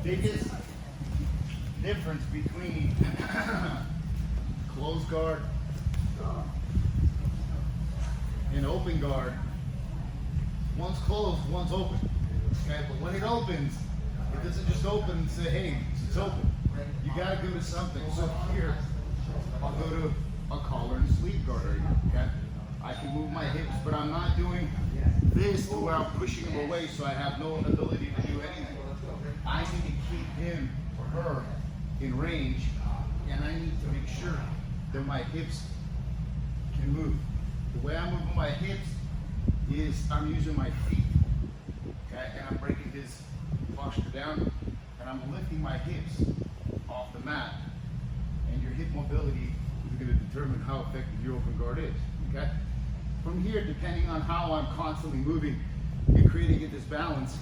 biggest difference between closed guard and open guard, one's closed, one's open. Okay, but when it opens, it doesn't just open and say, hey, it's open. You gotta go to something. So here, I'll go to a collar and sleeve guard right here, okay? I can move my hips, but I'm not doing this to where I'm pushing him away so I have no ability to do anything. I need to keep him or her in range, and I need to make sure that my hips can move. The way I'm moving my hips is I'm using my feet, okay? And I'm breaking his posture down, and I'm lifting my hips off the mat. And your hip mobility is going to determine how effective your open guard is, okay? From here, depending on how I'm constantly moving and creating this balance,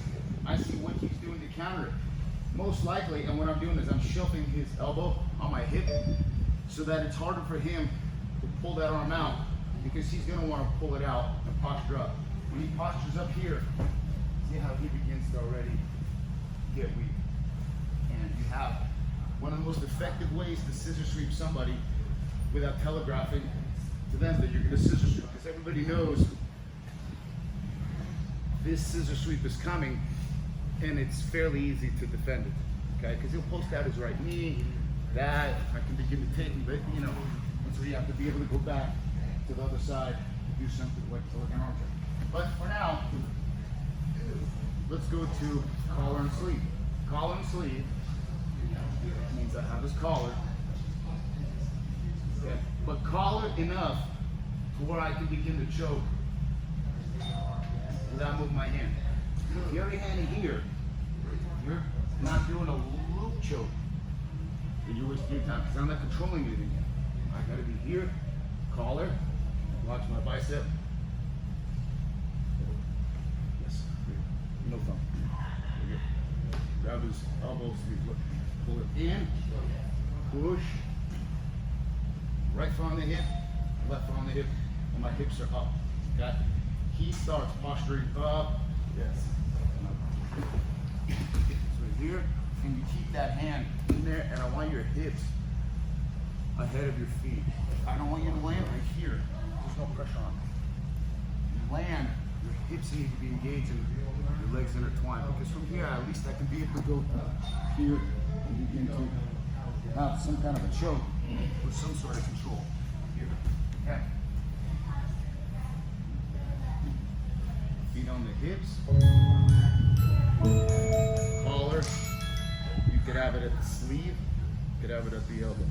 I see what he's doing to counter it. Most likely, and what I'm doing is I'm shelving his elbow on my hip so that it's harder for him to pull that arm out, because he's going to want to pull it out and posture up. When he postures up here, see how he begins to already get weak. And you have one of the most effective ways to scissor sweep somebody without telegraphing to them that you're going to scissor sweep, because everybody knows this scissor sweep is coming, and it's fairly easy to defend it, okay? Because he'll post out his right knee, that, I can begin to take him, but you know, and so you have to be able to go back to the other side to do something like an arm check. But for now, let's go to collar and sleeve. Collar and sleeve means I have this collar, okay? But collar enough to where I can begin to choke without moving my hand. If you have your hand in here, you're not doing a loop choke, and you're wasting your time, because I'm not controlling anything yet. I gotta be here, collar, watch my bicep. Yes, no thumb. Grab his elbows, pull it in, push, right foot on the hip, left foot on the hip, and my hips are up, okay? He starts posturing up, yes. So here, and you keep that hand in there, and I want your hips ahead of your feet. I don't want you to land right here. There's no pressure on it. You land, your hips need to be engaged and your legs intertwined, because from here, at least I can be able to go here and begin to have some kind of a choke or some sort of control here. Okay. Feet on the hips. Collar. You could have it at the sleeve. You could have it at the elbow.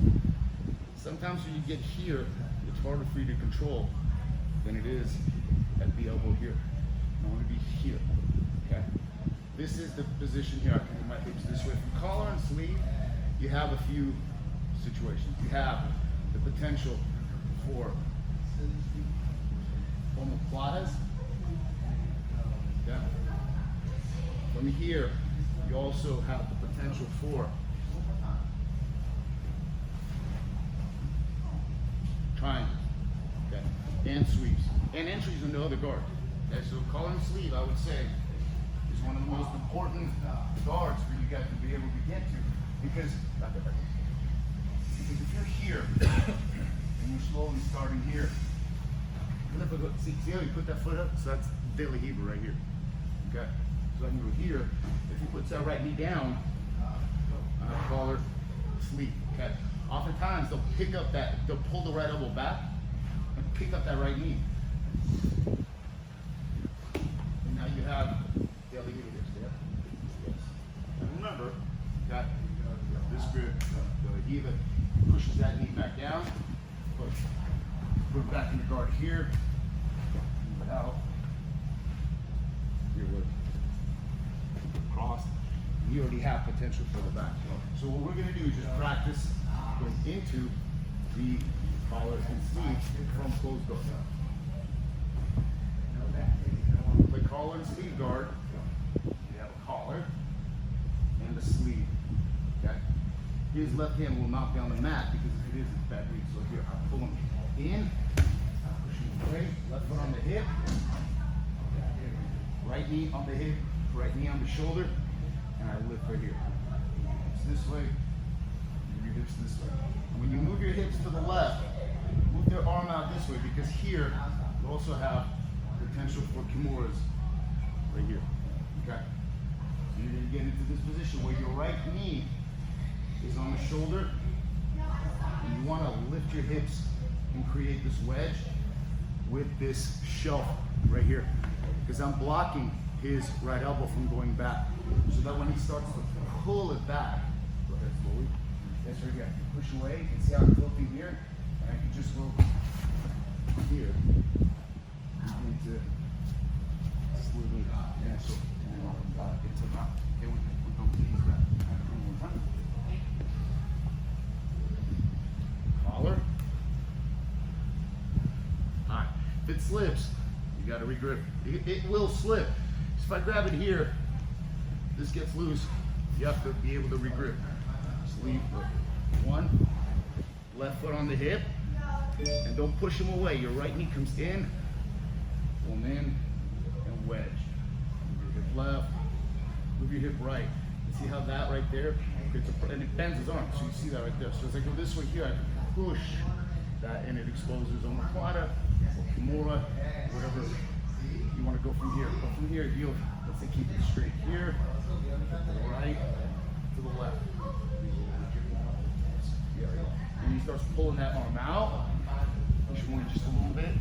Sometimes when you get here, it's harder for you to control than it is at the elbow here. I want to be here. Okay. This is the position here. I can move my hips this way. From collar and sleeve, you have a few situations. You have the potential for omoplatas. Yeah. From here, you also have the potential for triangles, okay, and sweeps, and entries in the other guard. Okay, so collar and sleeve, I would say, is one of the most important guards for you guys to be able to get to, because if you're here and you're slowly starting here, see how you put that foot up? So that's De La Riva right here. Okay, so I can go here. If he puts that right knee down, collar, sleeve. Okay. Oftentimes they'll pick up they'll pull the right elbow back and pick up that right knee. And now you have De La Riva here. Yes. And remember that this grip, De La Riva pushes that knee back down, put it back in the guard here, move it out. Here, look. Cross. You already have potential for the back. So what we're going to do is just practice going into the collar and sleeve from closed guard. The collar and sleeve guard, you have a collar and a sleeve. Okay? His left hand will not be on the mat because if it is, it's bad read. So here, I pull him in, push him away, left foot on the hip, right knee on the hip, right knee on the shoulder, and I lift right here. this way, move your hips this way. And when you move your hips to the left, move their arm out this way, because here you also have potential for kimuras right here. Okay? So you're going to get into this position where your right knee is on the shoulder, and you want to lift your hips and create this wedge with this shelf right here, because I'm blocking his right elbow from going back, so that when he starts to pull it back, go ahead slowly. That's right here. Push away. You can see how I'm tilting here, and I can just go here. I'm going to slowly cancel into that. Okay, we don't please that. One more time. Collar. All right. If it slips, you got to regrip. It will slip. If I grab it here, this gets loose, you have to be able to regrip. Just leave one, left foot on the hip, and don't push him away. Your right knee comes in, one in, and wedge. Move your hip left, move your hip right. See how that right there, and it bends his arm, so you see that right there. So as I go this way here, I can push that, and it exposes omoplata, or kimura, whatever you want to go from here. But from here, you'll, let's say, keep it straight here, to the right, to the left. And he starts pulling that arm out. Push him away just a little bit.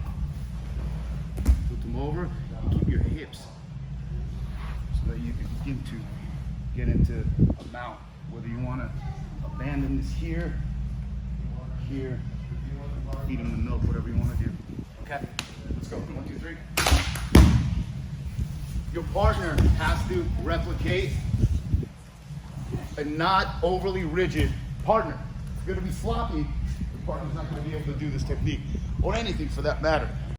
Tilt him over, and keep your hips so that you can begin to get into a mount. Whether you want to abandon this here, here, feed him the milk, whatever you want to do. Okay, let's go. 1, 2, 3. Your partner has to replicate a not overly rigid partner. If it's going to be sloppy, the partner's not going to be able to do this technique, or anything for that matter.